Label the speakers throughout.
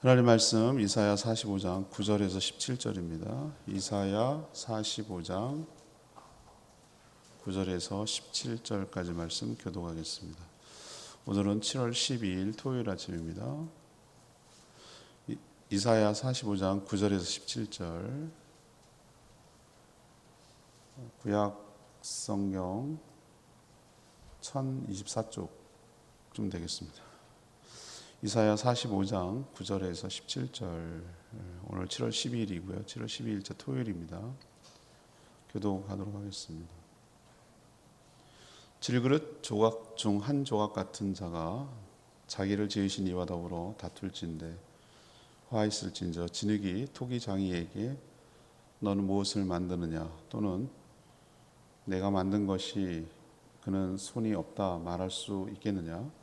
Speaker 1: 하나님 말씀 이사야 45장 9절에서 17절입니다. 이사야 45장 9절에서 17절까지 말씀 교독하겠습니다. 오늘은 7월 12일 토요일 아침입니다. 이사야 45장 9절에서 17절, 구약 성경 1024쪽쯤 되겠습니다. 이사야 45장 9절에서 17절, 오늘 7월 12일이고요. 7월 12일째 토요일입니다. 교독하도록 하겠습니다. 질그릇 조각 중 한 조각 같은 자가 자기를 지으신 이와 더불어 다툴진대 화있을진저 진흙이 토기 장이에게 너는 무엇을 만드느냐 또는 내가 만든 것이 그는 손이 없다 말할 수 있겠느냐.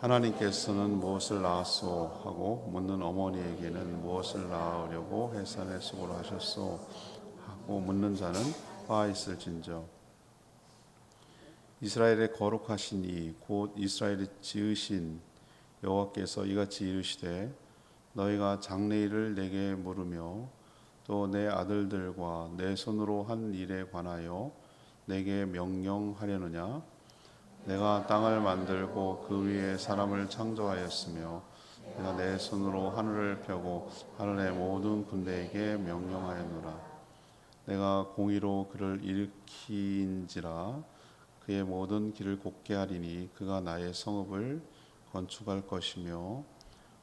Speaker 1: 하나님께서는 무엇을 낳았소 하고 묻는 어머니에게는 무엇을 낳으려고 해산의 수고를 하셨소 하고 묻는 자는 화 있을진저 이스라엘의 거룩하신 이 곧 이스라엘이 지으신 여호와께서 이같이 이르시되 너희가 장래일을 내게 물으며 또 내 아들들과 내 손으로 한 일에 관하여 내게 명령하려느냐. 내가 땅을 만들고 그 위에 사람을 창조하였으며 내가 내 손으로 하늘을 펴고 하늘의 모든 군대에게 명령하였노라. 내가 공의로 그를 일으킨지라 그의 모든 길을 곱게 하리니 그가 나의 성읍을 건축할 것이며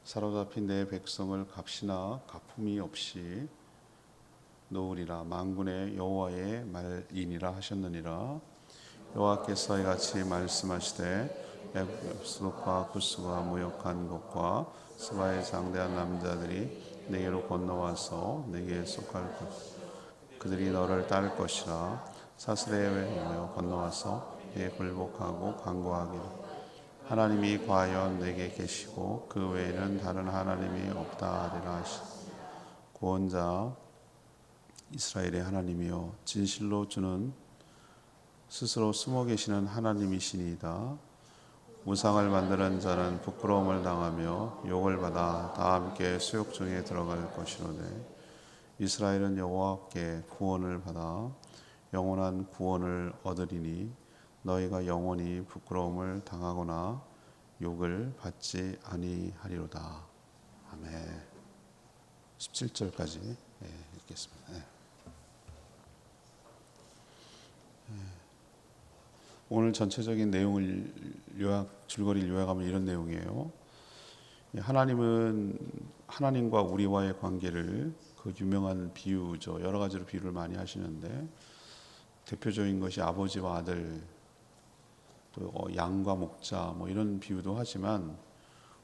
Speaker 1: 사로잡힌 내 백성을 값이나 가품이 없이 놓으리라. 만군의 여호와의 말이니라 하셨느니라. 여호와께서 이같이 말씀하시되 야곱과 구스가 무역한 것과 스바의 장대한 남자들이 내게로 건너와서 내게 속할 것 그들이 너를 따를 것이라. 사스레에 건너와서 내게 굴복하고 간구하기를 하나님이 과연 내게 계시고 그 외에는 다른 하나님이 없다 하리라 하시. 구원자 이스라엘의 하나님이여 진실로 주는 스스로 숨어 계시는 하나님이시니이다. 우상을 만드는 자는 부끄러움을 당하며 욕을 받아 다 함께 수욕 중에 들어갈 것이로되 이스라엘은 여호와께 구원을 받아 영원한 구원을 얻으리니 너희가 영원히 부끄러움을 당하거나 욕을 받지 아니하리로다. 아멘. 17절까지 읽겠습니다. 오늘 전체적인 내용을 줄거리를 요약하면 이런 내용이에요. 하나님은 하나님과 우리와의 관계를 그 유명한 비유죠. 여러 가지로 비유를 많이 하시는데 대표적인 것이 아버지와 아들, 또 양과 목자 뭐 이런 비유도 하지만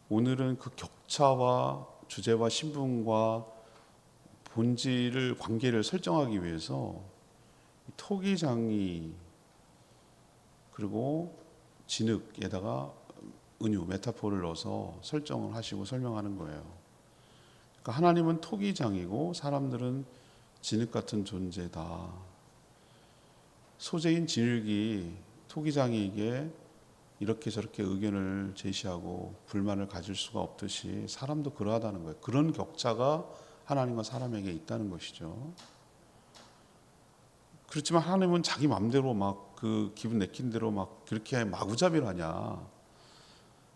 Speaker 1: 오늘은 그 격차와 주제와 신분과 본질을 관계를 설정하기 위해서 토기장이 그리고 진흙에다가 은유, 메타포를 넣어서 설정을 하시고 설명하는 거예요. 그러니까 하나님은 토기장이고 사람들은 진흙 같은 존재다. 소재인 진흙이 토기장이에게 이렇게 저렇게 의견을 제시하고 불만을 가질 수가 없듯이 사람도 그러하다는 거예요. 그런 격차가 하나님과 사람에게 있다는 것이죠. 그렇지만 하나님은 자기 마음대로 막 그 기분 내킨 대로 막 그렇게 마구잡이를 하냐.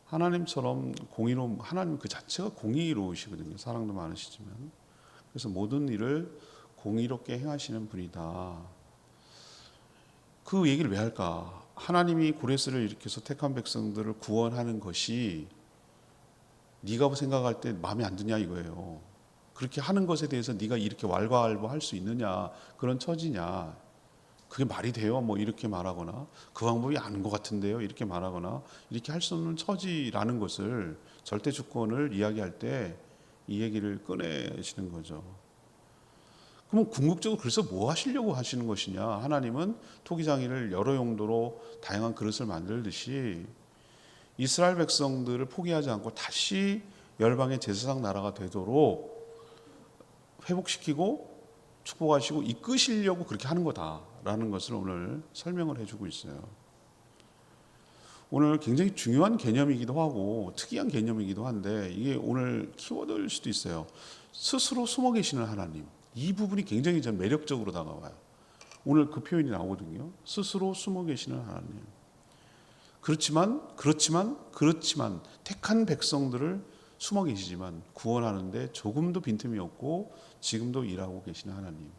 Speaker 1: 하나님처럼 하나님 그 자체가 공의로우시거든요. 사랑도 많으시지만. 그래서 모든 일을 공의롭게 행하시는 분이다. 그 얘기를 왜 할까? 하나님이 고레스를 일으켜서 택한 백성들을 구원하는 것이 네가 생각할 때 마음에 안 드냐 이거예요. 그렇게 하는 것에 대해서 네가 이렇게 왈가왈부할 수 있느냐, 그런 처지냐, 그게 말이 돼요? 뭐 이렇게 말하거나 그 방법이 아닌 것 같은데요 이렇게 말하거나 이렇게 할 수 없는 처지라는 것을 절대 주권을 이야기할 때 이 얘기를 꺼내시는 거죠. 그럼 궁극적으로 그래서 뭐 하시려고 하시는 것이냐. 하나님은 토기장이를 여러 용도로 다양한 그릇을 만들듯이 이스라엘 백성들을 포기하지 않고 다시 열방의 제사장 나라가 되도록 회복시키고 축복하시고 이끄시려고 그렇게 하는 거다라는 것을 오늘 설명을 해주고 있어요. 오늘 굉장히 중요한 개념이기도 하고 특이한 개념이기도 한데 이게 오늘 키워드일 수도 있어요. 스스로 숨어 계시는 하나님. 이 부분이 굉장히 전 매력적으로 다가와요. 오늘 그 표현이 나오거든요. 스스로 숨어 계시는 하나님. 그렇지만 택한 백성들을 숨어 계시지만 구원하는데 조금도 빈틈이 없고 지금도 일하고 계시는 하나님.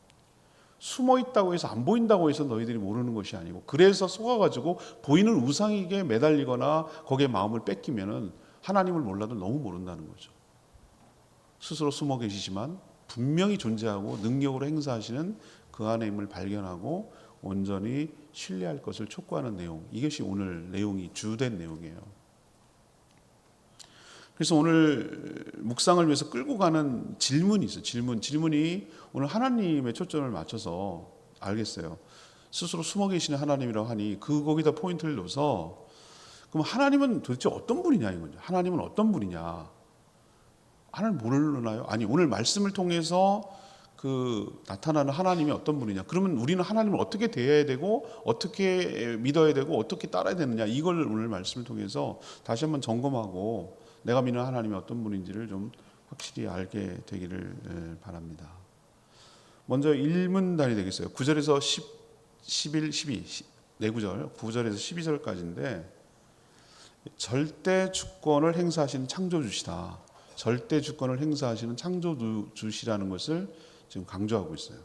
Speaker 1: 숨어 있다고 해서 안 보인다고 해서 너희들이 모르는 것이 아니고 그래서 속아가지고 보이는 우상에게 매달리거나 거기에 마음을 뺏기면은 하나님을 몰라도 너무 모른다는 거죠. 스스로 숨어 계시지만 분명히 존재하고 능력으로 행사하시는 그 안에 힘을 발견하고 온전히 신뢰할 것을 촉구하는 내용. 이것이 오늘 내용이 주된 내용이에요. 그래서 오늘 묵상을 위해서 끌고 가는 질문이 있어요. 질문이 오늘 하나님의 초점을 맞춰서 알겠어요. 스스로 숨어 계시는 하나님이라고 하니 거기다 포인트를 넣어서 그럼 하나님은 도대체 어떤 분이냐 이거죠. 하나님은 어떤 분이냐. 하나님 모르나요? 아니 오늘 말씀을 통해서 나타나는 하나님이 어떤 분이냐. 그러면 우리는 하나님을 어떻게 대해야 되고 어떻게 믿어야 되고 어떻게 따라야 되느냐. 이걸 오늘 말씀을 통해서 다시 한번 점검하고 내가 믿는 하나님이 어떤 분인지를 좀 확실히 알게 되기를 바랍니다. 먼저 1문단이 되겠어요. 9절에서 11, 12 네 구절, 9절에서 12절까지인데 절대 주권을 행사하시는 창조주시다. 절대 주권을 행사하시는 창조주시라는 것을 지금 강조하고 있어요.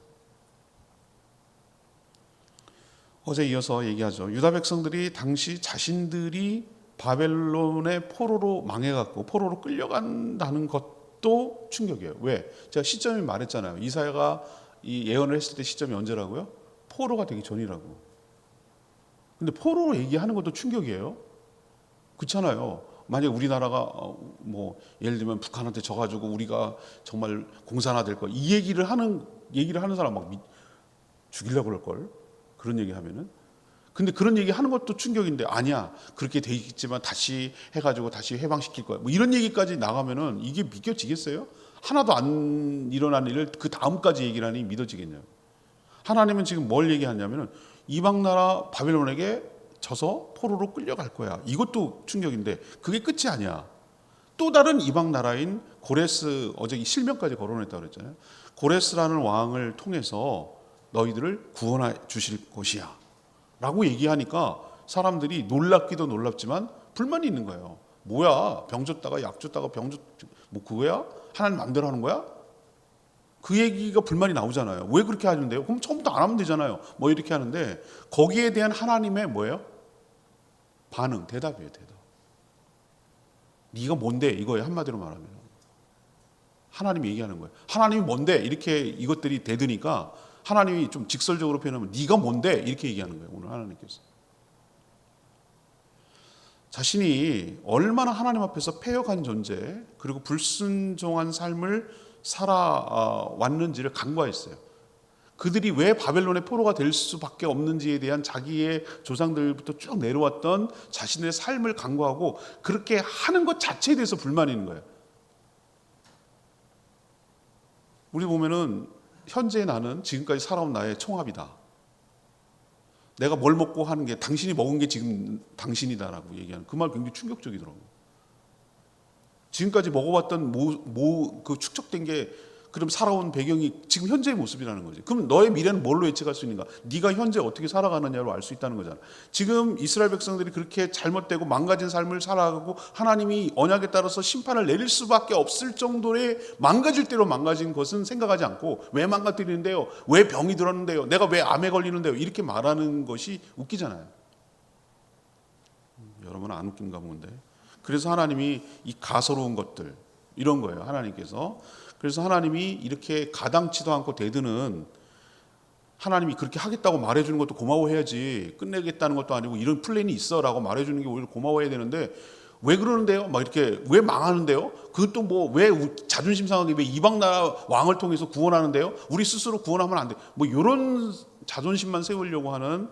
Speaker 1: 어제 이어서 얘기하죠. 유다 백성들이 당시 자신들이 바벨론의 포로로 망해갖고 포로로 끌려간다는 것도 충격이에요. 왜? 제가 시점이 말했잖아요. 이사야가 이 예언을 했을 때 시점이 언제라고요? 포로가 되기 전이라고. 근데 포로 얘기하는 것도 충격이에요. 그렇잖아요. 만약 우리나라가 예를 들면 북한한테 져가지고 우리가 정말 공산화 될 거 이 얘기를 하는 사람 막 죽이려고 그럴 걸. 그런 얘기 하면은. 근데 그런 얘기 하는 것도 충격인데 아니야. 그렇게 돼 있지만 다시 해가지고 다시 해방시킬 거야. 이런 얘기까지 나가면은 이게 믿겨지겠어요? 하나도 안 일어난 일을 그 다음까지 얘기를 하니 믿어지겠냐고. 하나님은 지금 뭘 얘기하냐면은 이방 나라 바벨론에게 져서 포로로 끌려갈 거야. 이것도 충격인데 그게 끝이 아니야. 또 다른 이방 나라인 고레스, 어제 이 실명까지 거론했다고 그랬잖아요. 고레스라는 왕을 통해서 너희들을 구원해 주실 것이야 라고 얘기하니까 사람들이 놀랍기도 놀랍지만 불만이 있는 거예요. 뭐야, 병 줬다가 약 줬다가 그거야? 하나님 마음대로 하는 거야? 그 얘기가 불만이 나오잖아요. 왜 그렇게 하는데요? 그럼 처음부터 안 하면 되잖아요. 이렇게 하는데 거기에 대한 하나님의 뭐예요? 반응, 대답이에요. 대답. 네가 뭔데? 이거예요. 한마디로 말하면. 하나님이 얘기하는 거예요. 하나님이 뭔데? 이렇게 이것들이 대드니까 하나님이 좀 직설적으로 표현하면 네가 뭔데? 이렇게 얘기하는 거예요. 오늘 하나님께서. 자신이 얼마나 하나님 앞에서 패역한 존재 그리고 불순종한 삶을 살아왔는지를 간과했어요. 그들이 왜 바벨론의 포로가 될 수밖에 없는지에 대한 자기의 조상들부터 쭉 내려왔던 자신의 삶을 간과하고 그렇게 하는 것 자체에 대해서 불만이 있는 거예요. 우리 보면은 현재 나는 지금까지 살아온 나의 총합이다. 내가 뭘 먹고 하는 게 당신이 먹은 게 지금 당신이다라고 얘기하는 그 말 굉장히 충격적이더라고요. 지금까지 먹어왔던 그 축적된 게 그럼 살아온 배경이 지금 현재의 모습이라는 거지. 그럼 너의 미래는 뭘로 예측할 수 있는가? 네가 현재 어떻게 살아가느냐로 알 수 있다는 거잖아. 지금 이스라엘 백성들이 그렇게 잘못되고 망가진 삶을 살아가고 하나님이 언약에 따라서 심판을 내릴 수밖에 없을 정도의 망가질 대로 망가진 것은 생각하지 않고 왜 망가뜨리는데요? 왜 병이 들었는데요? 내가 왜 암에 걸리는데요? 이렇게 말하는 것이 웃기잖아요. 여러분은 안 웃긴가 본데. 그래서 하나님이 이 가소로운 것들 이런 거예요. 하나님께서. 그래서 하나님이 이렇게 가당치도 않고 대드는 하나님이 그렇게 하겠다고 말해주는 것도 고마워해야지 끝내겠다는 것도 아니고 이런 플랜이 있어라고 말해주는 게 오히려 고마워해야 되는데 왜 그러는데요? 막 이렇게 왜 망하는데요? 그것도 왜 자존심 상하게 왜 이방 나라 왕을 통해서 구원하는데요? 우리 스스로 구원하면 안 돼. 이런 자존심만 세우려고 하는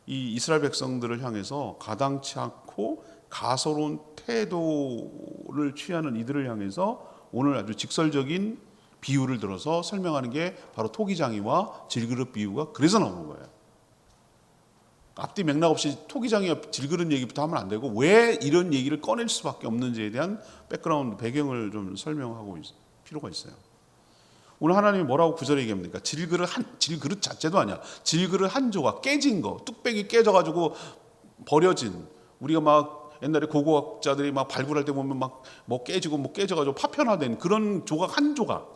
Speaker 1: 이 이스라엘 백성들을 향해서 가당치 않고 가소로운 태도를 취하는 이들을 향해서 오늘 아주 직설적인 비유를 들어서 설명하는 게 바로 토기장이와 질그릇 비유가 그래서 나오는 거예요. 앞뒤 맥락 없이 토기장이 질그릇 얘기부터 하면 안 되고 왜 이런 얘기를 꺼낼 수밖에 없는지에 대한 백그라운드 배경을 좀 설명하고 필요가 있어요. 오늘 하나님이 뭐라고 구절에 얘기합니까? 질그릇 자체도 아니야. 질그릇 한 조각 깨진 거, 뚝배기 깨져가지고 버려진, 우리가 막 옛날에 고고학자들이 막 발굴할 때 보면 막 뭐 깨지고 뭐 깨져가지고 파편화된 그런 조각 한 조각,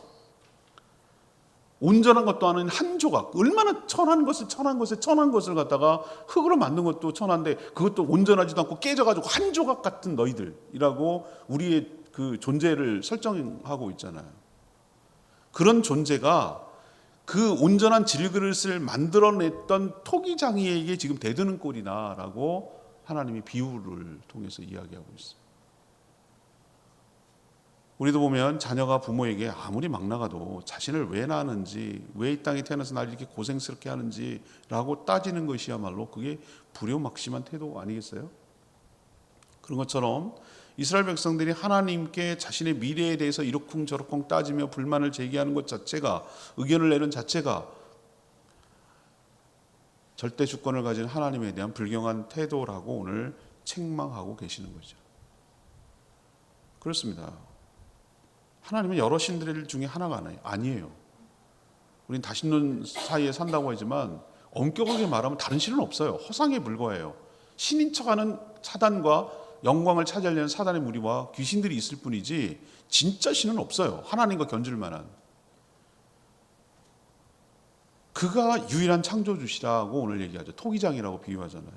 Speaker 1: 온전한 것도 아닌 한 조각, 얼마나 천한 것을 갖다가 흙으로 만든 것도 천한데 그것도 온전하지도 않고 깨져가지고 한 조각 같은 너희들이라고 우리의 그 존재를 설정하고 있잖아요. 그런 존재가 그 온전한 질그릇을 만들어냈던 토기장이에게 지금 대드는 꼴이다라고 하나님이 비유를 통해서 이야기하고 있어요. 우리도 보면 자녀가 부모에게 아무리 막 나가도 자신을 왜 낳았는지, 왜 이 땅에 태어나서 나를 이렇게 고생스럽게 하는지라고 따지는 것이야말로 그게 불효막심한 태도 아니겠어요? 그런 것처럼 이스라엘 백성들이 하나님께 자신의 미래에 대해서 이러쿵저러쿵 따지며 불만을 제기하는 것 자체가, 의견을 내는 자체가 절대 주권을 가진 하나님에 대한 불경한 태도라고 오늘 책망하고 계시는 거죠. 그렇습니다. 하나님은 여러 신들 중에 하나가 아니에요. 우린 다신론 사이에 산다고 하지만 엄격하게 말하면 다른 신은 없어요. 허상에 불과해요. 신인 척하는 사단과 영광을 차지하려는 사단의 무리와 귀신들이 있을 뿐이지 진짜 신은 없어요. 하나님과 견줄 만한. 그가 유일한 창조주시라고 오늘 얘기하죠. 토기장이라고 비유하잖아요.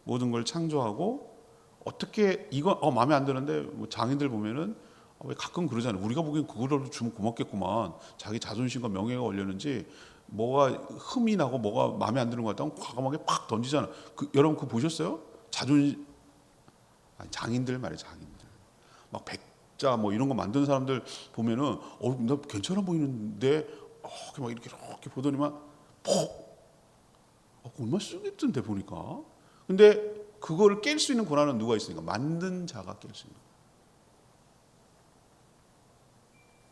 Speaker 1: 모든 걸 창조하고 어떻게 이거 마음에 안 드는데 뭐 장인들 보면은 왜 가끔 그러잖아요. 우리가 보기엔 그거라도 주면 고맙겠구만. 자기 자존심과 명예가 걸렸는지 뭐가 흠이 나고 뭐가 마음에 안 드는 것 같다면 과감하게 팍 던지잖아요. 여러분 그거 보셨어요? 장인들 말이에요. 장인들. 막 백자 뭐 이런 거 만드는 사람들 보면은 나 괜찮아 보이는데 막 이렇게 보더니만 얼마나 쓰겠던데 보니까. 근데 그거를 깰 수 있는 권한은 누가 있으니까? 만든 자가 깰 수 있는.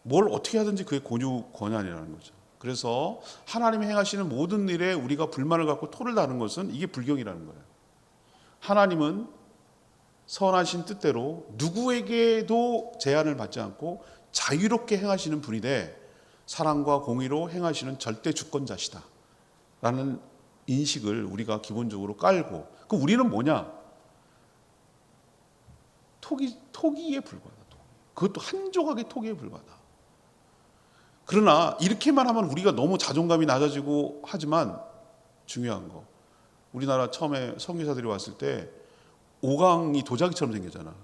Speaker 1: 뭘 어떻게 하든지 그게 권한이라는 거죠. 그래서 하나님이 행하시는 모든 일에 우리가 불만을 갖고 토를 다는 것은 이게 불경이라는 거예요. 하나님은 선하신 뜻대로 누구에게도 제한을 받지 않고 자유롭게 행하시는 분이되 사랑과 공의로 행하시는 절대 주권자시다 라는 인식을 우리가 기본적으로 깔고, 그 우리는 뭐냐? 토기에 불과하다. 그것도 한 조각의 토기에 불과하다. 그러나 이렇게만 하면 우리가 너무 자존감이 낮아지고 하지만 중요한 거, 우리나라 처음에 선교사들이 왔을 때 오강이 도자기처럼 생겼잖아.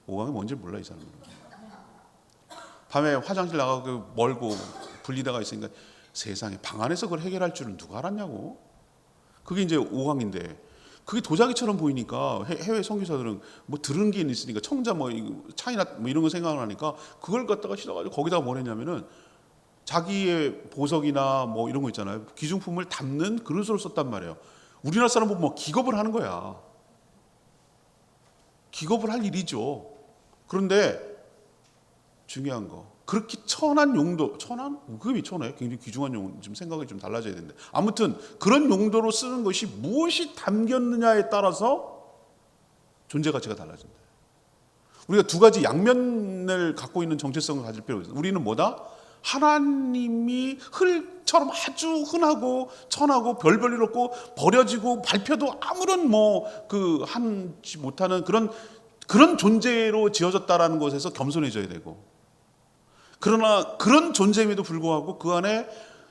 Speaker 1: 오강이 뭔지 몰라 이 사람은. 밤에 화장실 나가고 멀고 분리대가 있으니까 세상에 방 안에서 그걸 해결할 줄은 누가 알았냐고. 그게 이제 오강인데 그게 도자기처럼 보이니까 해외 선교사들은 뭐 들은 게 있으니까 청자 뭐 차이나 뭐 이런 거 생각나니까 그걸 갖다가 실어가지고 거기다가 뭘 했냐면은 자기의 보석이나 뭐 이런 거 있잖아요. 귀중품을 담는 그릇으로 썼단 말이에요. 우리나라 사람 보면 뭐 기겁을 하는 거야. 기겁을 할 일이죠. 그런데 중요한 거, 그렇게 천한 용도, 그게 천해? 굉장히 귀중한 용도, 지금 생각이 좀 달라져야 되는데 아무튼 그런 용도로 쓰는 것이 무엇이 담겼느냐에 따라서 존재 가치가 달라진다. 우리가 두 가지 양면을 갖고 있는 정체성을 가질 필요가 있어요. 우리는 뭐다? 하나님이 흙처럼 아주 흔하고 천하고 별별 일 없고 버려지고 밟혀도 아무런 하지 못하는 그런 존재로 지어졌다라는 것에서 겸손해져야 되고, 그러나 그런 존재임에도 불구하고 그 안에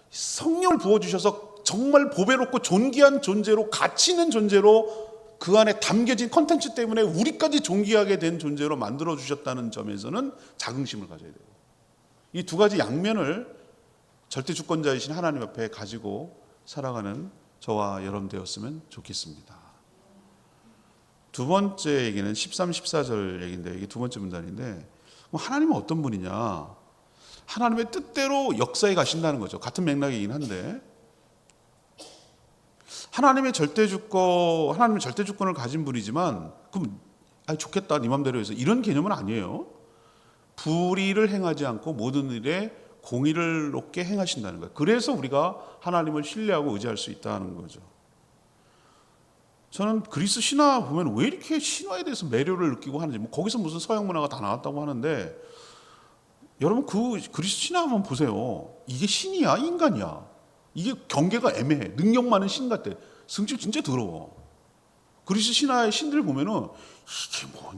Speaker 1: 성령을 부어주셔서 정말 보배롭고 존귀한 존재로, 가치 있는 존재로 그 안에 담겨진 컨텐츠 때문에 우리까지 존귀하게 된 존재로 만들어주셨다는 점에서는 자긍심을 가져야 되고, 이 두 가지 양면을 절대 주권자이신 하나님 앞에 가지고 살아가는 저와 여러분 되었으면 좋겠습니다. 두 번째 얘기는 13, 14절 얘기인데 이게 두 번째 문단인데, 하나님은 어떤 분이냐? 하나님의 뜻대로 역사에 가신다는 거죠. 같은 맥락이긴 한데 하나님은 절대 주권을 가진 분이지만 그럼 좋겠다 네 맘대로 해서 이런 개념은 아니에요. 불의를 행하지 않고 모든 일에 공의를 높게 행하신다는 거예요. 그래서 우리가 하나님을 신뢰하고 의지할 수 있다는 거죠. 저는 그리스 신화 보면 왜 이렇게 신화에 대해서 매료를 느끼고 하는지, 뭐 거기서 무슨 서양 문화가 다 나왔다고 하는데, 여러분 그 그리스 신화 한번 보세요. 이게 신이야 인간이야? 이게 경계가 애매해. 능력 많은 신 같아. 성질 진짜 더러워. 그리스 신화의 신들 보면은 이게 뭐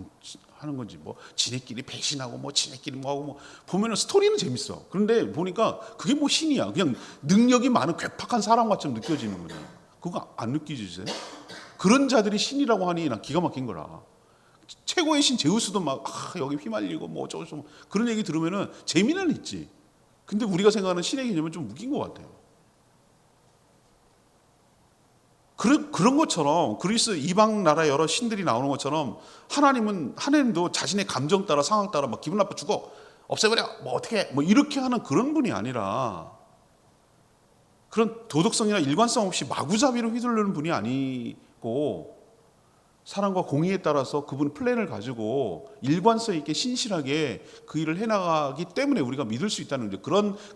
Speaker 1: 하는 건지, 뭐 지네끼리 배신하고 뭐 지네끼리 뭐 하고, 뭐 보면은 스토리는 재밌어. 그런데 보니까 그게 뭐 신이야? 그냥 능력이 많은 괴팍한 사람같이 느껴지는 거예요. 그거 안 느끼지세요? 그런 자들이 신이라고 하니 난 기가 막힌 거라. 최고의 신 제우스도 막 여기 휘말리고 뭐 어쩌고 저쩌고 그런 얘기 들으면은 재미는 있지. 근데 우리가 생각하는 신의 개념은 좀 웃긴 것 같아요. 그런 것처럼 그리스 이방 나라 여러 신들이 나오는 것처럼 하나님도 자신의 감정 따라 상황 따라 막 기분 나빠 죽어 없애버려 뭐 어떻게 뭐 이렇게 하는 그런 분이 아니라, 그런 도덕성이나 일관성 없이 마구잡이로 휘둘르는 분이 아니고, 사랑과 공의에 따라서 그분 플랜을 가지고 일관성 있게 신실하게 그 일을 해나가기 때문에 우리가 믿을 수 있다는 거죠.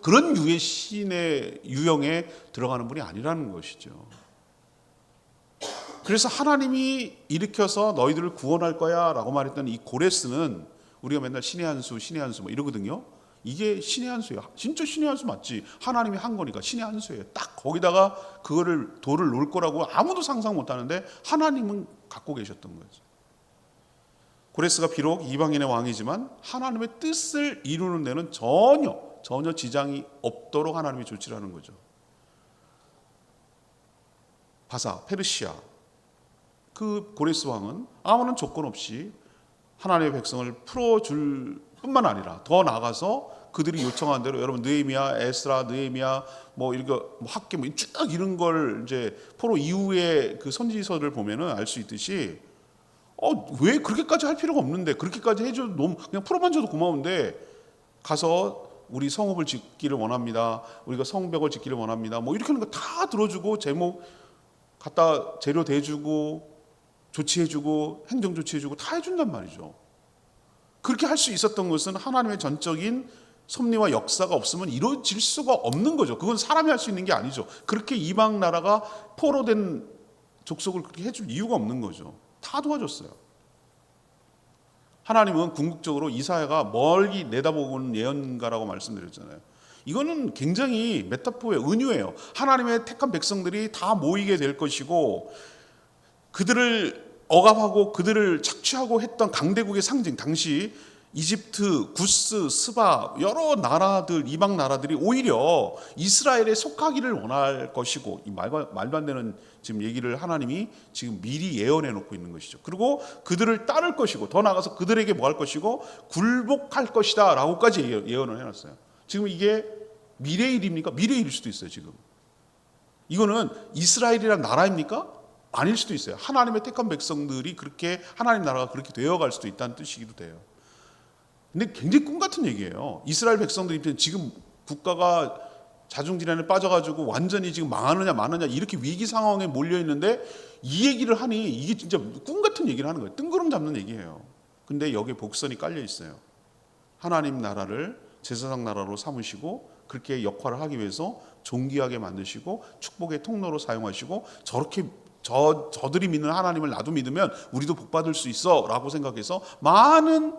Speaker 1: 그런 유의 신의 유형에 들어가는 분이 아니라는 것이죠. 그래서 하나님이 일으켜서 너희들을 구원할 거야 라고 말했던 이 고레스는, 우리가 맨날 신의 한 수 신의 한 수 뭐 이러거든요. 이게 신의 한 수예요. 진짜 신의 한 수 맞지. 하나님이 한 거니까 신의 한 수예요. 딱 거기다가 그거를 돌을 놓을 거라고 아무도 상상 못 하는데 하나님은 갖고 계셨던 거죠. 고레스가 비록 이방인의 왕이지만 하나님의 뜻을 이루는 데는 전혀 지장이 없도록 하나님이 조치를 하는 거죠. 바사, 페르시아, 그 고레스 왕은 아무런 조건 없이 하나님의 백성을 풀어줄 뿐만 아니라 더 나아가서 그들이 요청한 대로, 여러분 느헤미야, 에스라, 느헤미야 뭐 이렇게 뭐 학계 뭐 쭉 이런 걸 이제 포로 이후에 그 선지서를 보면은 알 수 있듯이, 왜 그렇게까지 할 필요가 없는데, 그렇게까지 해줘도 너무 그냥 풀어만 줘도 고마운데 가서 우리 성읍을 짓기를 원합니다. 우리가 성벽을 짓기를 원합니다. 뭐 이렇게 하는 거 다 들어주고 제목 갖다 재료 대주고 조치해주고 행정 조치해주고 다 해준단 말이죠. 그렇게 할 수 있었던 것은 하나님의 전적인 섭리와 역사가 없으면 이루어질 수가 없는 거죠. 그건 사람이 할 수 있는 게 아니죠. 그렇게 이방 나라가 포로된 족속을 그렇게 해줄 이유가 없는 거죠. 다 도와줬어요. 하나님은 궁극적으로 이사야가 멀리 내다보는 예언가라고 말씀드렸잖아요. 이거는 굉장히 메타포의 은유예요. 하나님의 택한 백성들이 다 모이게 될 것이고, 그들을 억압하고 그들을 착취하고 했던 강대국의 상징, 당시 이집트, 구스, 스바 여러 나라들, 이방 나라들이 오히려 이스라엘에 속하기를 원할 것이고, 이 말도 안 되는 지금 얘기를 하나님이 지금 미리 예언해 놓고 있는 것이죠. 그리고 그들을 따를 것이고, 더 나아가서 그들에게 뭐 할 것이고 굴복할 것이다 라고까지 예언을 해놨어요. 지금 이게 미래의 일입니까? 미래의 일일 수도 있어요. 지금 이거는 이스라엘이란 나라입니까? 아닐 수도 있어요. 하나님의 택한 백성들이 그렇게, 하나님 나라가 그렇게 되어갈 수도 있다는 뜻이기도 돼요. 근데 굉장히 꿈 같은 얘기예요. 이스라엘 백성들 입장에 지금 국가가 자중질환에 빠져가지고 완전히 지금 망하느냐 마느냐 이렇게 위기 상황에 몰려 있는데 이 얘기를 하니 이게 진짜 꿈 같은 얘기를 하는 거예요. 뜬구름 잡는 얘기예요. 근데 여기에 복선이 깔려 있어요. 하나님 나라를 제사장 나라로 삼으시고 그렇게 역할을 하기 위해서 존귀하게 만드시고 축복의 통로로 사용하시고, 저렇게 저들이 믿는 하나님을 나도 믿으면 우리도 복 받을 수 있어 라고 생각해서 많은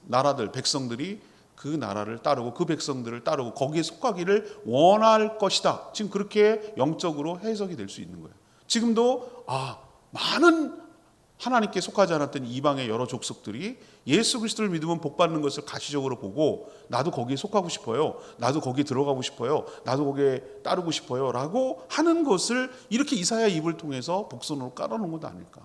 Speaker 1: 나라들, 백성들이 그 나라를 따르고 그 백성들을 따르고 거기에 속하기를 원할 것이다. 지금 그렇게 영적으로 해석이 될 수 있는 거예요. 지금도 많은 하나님께 속하지 않았던 이방의 여러 족속들이 예수 그리스도를 믿으면 복 받는 것을 가시적으로 보고, 나도 거기에 속하고 싶어요, 나도 거기에 들어가고 싶어요, 나도 거기에 따르고 싶어요 라고 하는 것을 이렇게 이사야 입을 통해서 복선으로 깔아놓은 것도 아닐까.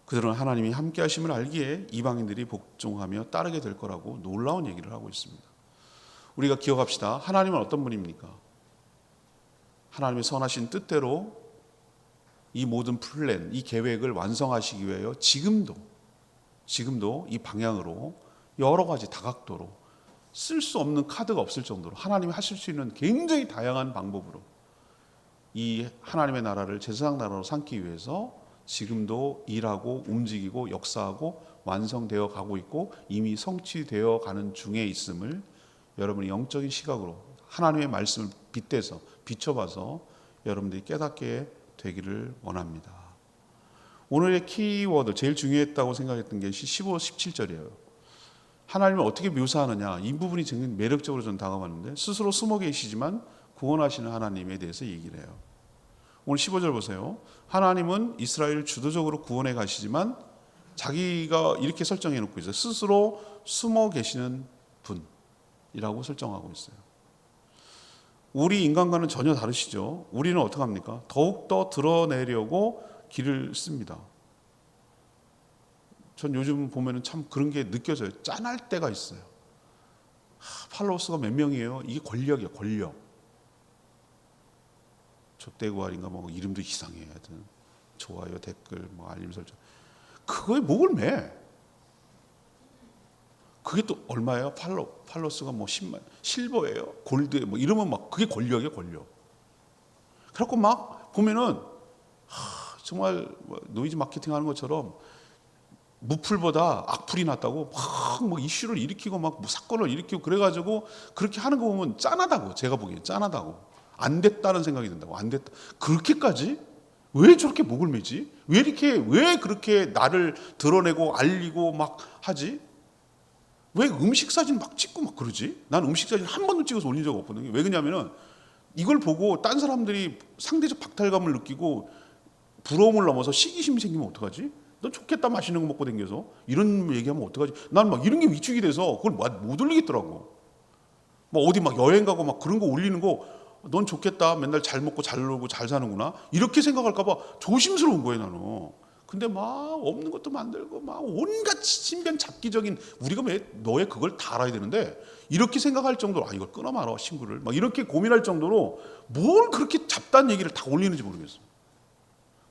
Speaker 1: 그들은 하나님이 함께 하심을 알기에 이방인들이 복종하며 따르게 될 거라고 놀라운 얘기를 하고 있습니다. 우리가 기억합시다. 하나님은 어떤 분입니까? 하나님의 선하신 뜻대로 이 모든 플랜, 이 계획을 완성하시기 위하여 지금도 이 방향으로 여러 가지 다각도로 쓸 수 없는 카드가 없을 정도로 하나님이 하실 수 있는 굉장히 다양한 방법으로 이 하나님의 나라를 제사장 나라로 삼기 위해서 지금도 일하고 움직이고 역사하고 완성되어 가고 있고 이미 성취되어 가는 중에 있음을 여러분이 영적인 시각으로 하나님의 말씀을 빗대서 비춰봐서 여러분들이 깨닫게 되기를 원합니다. 오늘의 키워드 제일 중요했다고 생각했던 게 15, 17절이에요. 하나님을 어떻게 묘사하느냐, 이 부분이 굉장히 매력적으로 저는 다가왔는데, 스스로 숨어 계시지만 구원하시는 하나님에 대해서 얘기를 해요. 오늘 15절 보세요. 하나님은 이스라엘을 주도적으로 구원해 가시지만 자기가 이렇게 설정해 놓고 있어요. 스스로 숨어 계시는 분이라고 설정하고 있어요. 우리 인간과는 전혀 다르시죠. 우리는 어떻게 합니까? 더욱더 드러내려고 길을 씁니다. 전 요즘 보면은 참 그런 게 느껴져요. 짠할 때가 있어요. 팔로워스가 몇 명이에요? 이게 권력이에요, 권력. 족대구알인가 뭐 이름도 이상해. 하여튼 좋아요, 댓글, 뭐 알림 설정. 그거에 목을 매. 그게 또 얼마예요? 팔로워스가 뭐 10만, 실버예요? 골드예요? 뭐 이러면 막 그게 권력이에요, 권력. 그래갖고 막 보면은 정말 노이즈 마케팅 하는 것처럼 무풀보다 악플이 낫다고 막 뭐 이슈를 일으키고 막 사건을 일으키고 그래가지고 그렇게 하는 거 보면 짠하다고, 제가 보기엔 짠하다고, 안 됐다는 생각이 든다고. 안 됐다, 그렇게까지 왜 저렇게 목을 매지? 왜 그렇게 나를 드러내고 알리고 막 하지? 왜 음식 사진 막 찍고 막 그러지? 난 음식 사진 한 번도 찍어서 올린 적 없거든요. 왜 그러냐면은 이걸 보고 딴 사람들이 상대적 박탈감을 느끼고 부러움을 넘어서 시기심이 생기면 어떡하지? 넌 좋겠다, 맛있는 거 먹고 다녀서 이런 얘기하면 어떡하지? 난 막 이런 게 위축이 돼서 그걸 못 올리겠더라고. 막 어디 막 여행 가고 막 그런 거 올리는 거, 넌 좋겠다, 맨날 잘 먹고 잘 놀고 잘 사는구나, 이렇게 생각할까 봐 조심스러운 거예요, 나는. 근데 막 없는 것도 만들고 막 온갖 신변 잡기적인, 우리가 왜 너의 그걸 다 알아야 되는데, 이렇게 생각할 정도로 이걸 끊어 말아 친구를, 막 이렇게 고민할 정도로 뭘 그렇게 잡다한 얘기를 다 올리는지 모르겠어.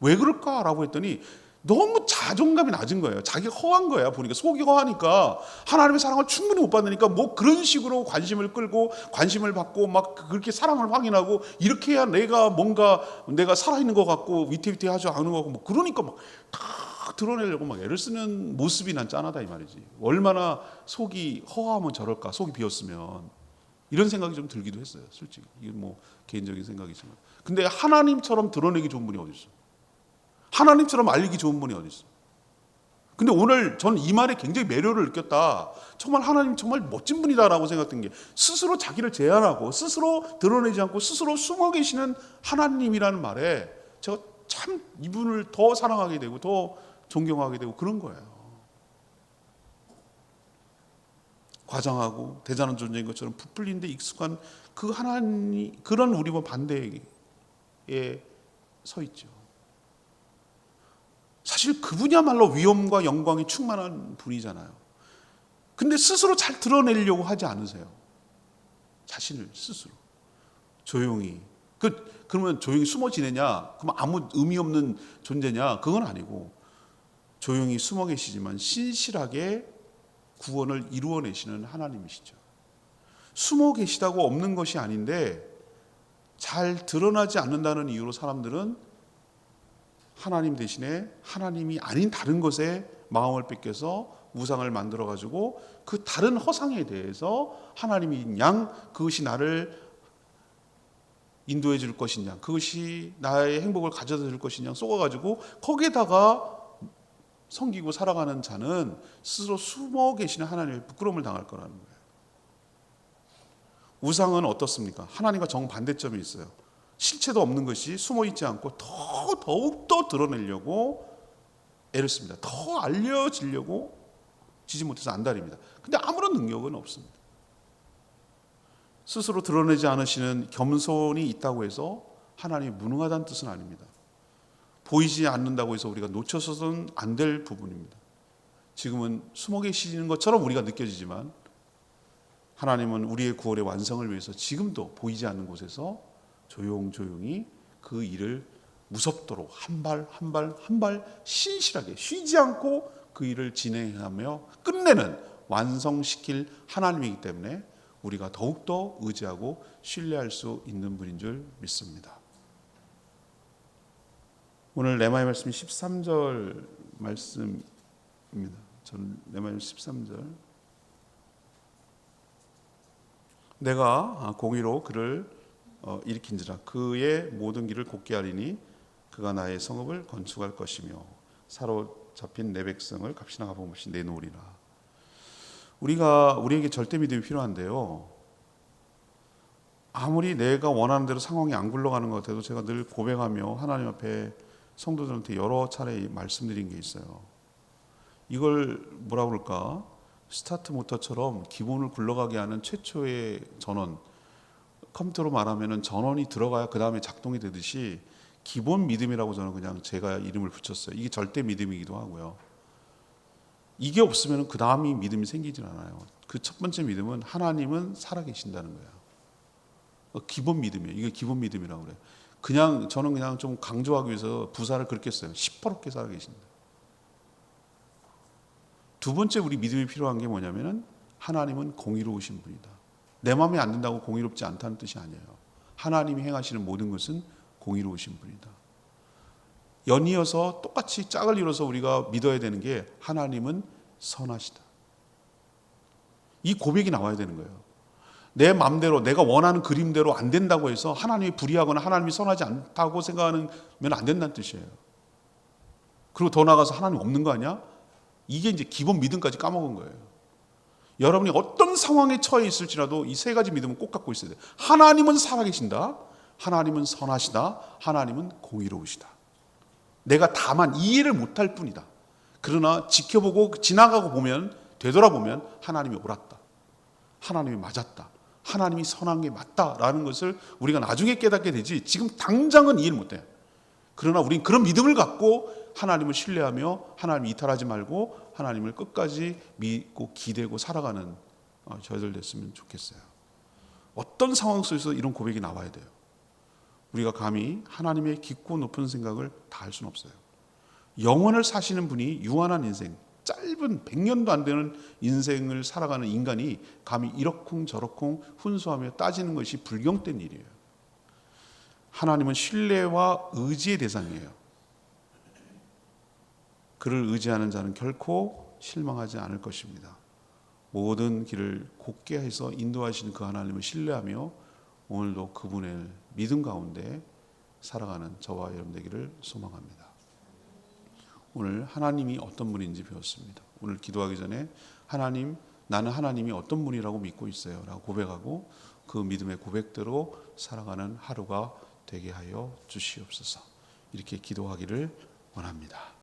Speaker 1: 왜 그럴까라고 했더니 너무 자존감이 낮은 거예요. 자기가 허한 거야. 보니까 속이 허하니까 하나님의 사랑을 충분히 못 받으니까 뭐 그런 식으로 관심을 끌고 관심을 받고 막 그렇게 사랑을 확인하고, 이렇게 해야 내가 뭔가 내가 살아있는 것 같고 위태위태하지 않은 것 같고, 뭐 그러니까 막 다 드러내려고 막 애를 쓰는 모습이 난 짠하다 이 말이지. 얼마나 속이 허하면 저럴까, 속이 비었으면. 이런 생각이 좀 들기도 했어요, 솔직히. 이게 뭐 개인적인 생각이지만. 근데 하나님처럼 드러내기 좋은 분이 어디 있어? 하나님처럼 알리기 좋은 분이 어디 있어? 근데 오늘 저는 이 말에 굉장히 매료를 느꼈다. 정말 하나님 정말 멋진 분이다라고 생각된 게, 스스로 자기를 제한하고 스스로 드러내지 않고 스스로 숨어 계시는 하나님이라는 말에 제가 참 이분을 더 사랑하게 되고 더 존경하게 되고 그런 거예요. 과장하고 대단한 존재인 것처럼 부풀린 데 익숙한 그 하나님, 그런 우리와 반대에 서 있죠. 사실 그분이야말로 위엄과 영광이 충만한 분이잖아요. 근데 스스로 잘 드러내려고 하지 않으세요. 자신을 스스로 조용히. 그러면 조용히 숨어 지내냐? 그럼 아무 의미 없는 존재냐? 그건 아니고, 조용히 숨어 계시지만 신실하게 구원을 이루어내시는 하나님이시죠. 숨어 계시다고 없는 것이 아닌데, 잘 드러나지 않는다는 이유로 사람들은 하나님 대신에 하나님이 아닌 다른 것에 마음을 뺏겨서 우상을 만들어 가지고 그 다른 허상에 대해서 하나님인 양, 그것이 나를 인도해 줄 것이냐, 그것이 나의 행복을 가져다 줄 것이냐 쏘아 가지고 거기에다가 섬기고 살아가는 자는 스스로 숨어 계시는 하나님의 부끄러움을 당할 거라는 거예요. 우상은 어떻습니까? 하나님과 정반대점이 있어요. 실체도 없는 것이 숨어있지 않고 더욱더 드러내려고 애를 씁니다. 더 알려지려고 지지 못해서 안달입니다. 근데 아무런 능력은 없습니다. 스스로 드러내지 않으시는 겸손이 있다고 해서 하나님이 무능하다는 뜻은 아닙니다. 보이지 않는다고 해서 우리가 놓쳐서는 안 될 부분입니다. 지금은 숨어 계시는 것처럼 우리가 느껴지지만, 하나님은 우리의 구원의 완성을 위해서 지금도 보이지 않는 곳에서 조용조용히 그 일을 무섭도록 한 발 한 발 한 발 신실하게 쉬지 않고 그 일을 진행하며 끝내는, 완성시킬 하나님이기 때문에 우리가 더욱더 의지하고 신뢰할 수 있는 분인 줄 믿습니다. 오늘 레마의 말씀이 13절 말씀입니다. 저는 레마의 13절. 내가 공의로 그를 일으킨지라. 그의 모든 길을 곧게 하리니 그가 나의 성읍을 건축할 것이며 사로잡힌 내 백성을 값이나 값어금 없이 내놓으리라. 우리에게 절대 믿음이 필요한데요. 아무리 내가 원하는 대로 상황이 안 굴러가는 것 같아도 제가 늘 고백하며 하나님 앞에 성도들한테 여러 차례 말씀드린 게 있어요. 이걸 뭐라 그럴까? 스타트 모터처럼 기본을 굴러가게 하는 최초의 전원, 컴퓨터로 말하면 전원이 들어가야 그 다음에 작동이 되듯이 기본 믿음이라고 저는 그냥 제가 이름을 붙였어요. 이게 절대 믿음이기도 하고요. 이게 없으면 그 다음이 믿음이 생기질 않아요. 그 첫 번째 믿음은 하나님은 살아계신다는 거예요. 기본 믿음이에요. 이게 기본 믿음이라고 그래요. 저는 그냥 좀 강조하기 위해서 부사를 그렇게 써요. 시퍼렇게 살아계신다. 두 번째 우리 믿음이 필요한 게 뭐냐면은 하나님은 공의로우신 분이다. 내 마음에 안 든다고 공의롭지 않다는 뜻이 아니에요. 하나님이 행하시는 모든 것은 공의로우신 분이다. 연이어서 똑같이 짝을 이뤄서 우리가 믿어야 되는 게 하나님은 선하시다. 이 고백이 나와야 되는 거예요. 내 마음대로 내가 원하는 그림대로 안 된다고 해서 하나님이 불의하거나 하나님이 선하지 않다고 생각하면 안 된다는 뜻이에요. 그리고 더 나아가서 하나님 없는 거 아니야? 이게 이제 기본 믿음까지 까먹은 거예요. 여러분이 어떤 상황에 처해 있을지라도 이 세 가지 믿음은 꼭 갖고 있어야 돼요. 하나님은 살아계신다. 하나님은 선하시다. 하나님은 공의로우시다. 내가 다만 이해를 못할 뿐이다. 그러나 지켜보고 지나가고 보면 되돌아보면 하나님이 옳았다. 하나님이 맞았다. 하나님이 선한 게 맞다라는 것을 우리가 나중에 깨닫게 되지 지금 당장은 이해를 못해요. 그러나 우리는 그런 믿음을 갖고 하나님을 신뢰하며 하나님을 이탈하지 말고 하나님을 끝까지 믿고 기대고 살아가는 저희들 됐으면 좋겠어요. 어떤 상황 속에서 이런 고백이 나와야 돼요. 우리가 감히 하나님의 깊고 높은 생각을 다 할 수는 없어요. 영원을 사시는 분이 유한한 인생, 짧은 100년도 안 되는 인생을 살아가는 인간이 감히 이러쿵 저러쿵 훈수하며 따지는 것이 불경된 일이에요. 하나님은 신뢰와 의지의 대상이에요. 그를 의지하는 자는 결코 실망하지 않을 것입니다. 모든 길을 곧게 해서 인도하시는 그 하나님을 신뢰하며 오늘도 그분의 믿음 가운데 살아가는 저와 여러분 되기를 소망합니다. 오늘 하나님이 어떤 분인지 배웠습니다. 오늘 기도하기 전에 하나님, 나는 하나님이 어떤 분이라고 믿고 있어요 라고 고백하고 그 믿음의 고백대로 살아가는 하루가 되게 하여 주시옵소서. 이렇게 기도하기를 원합니다.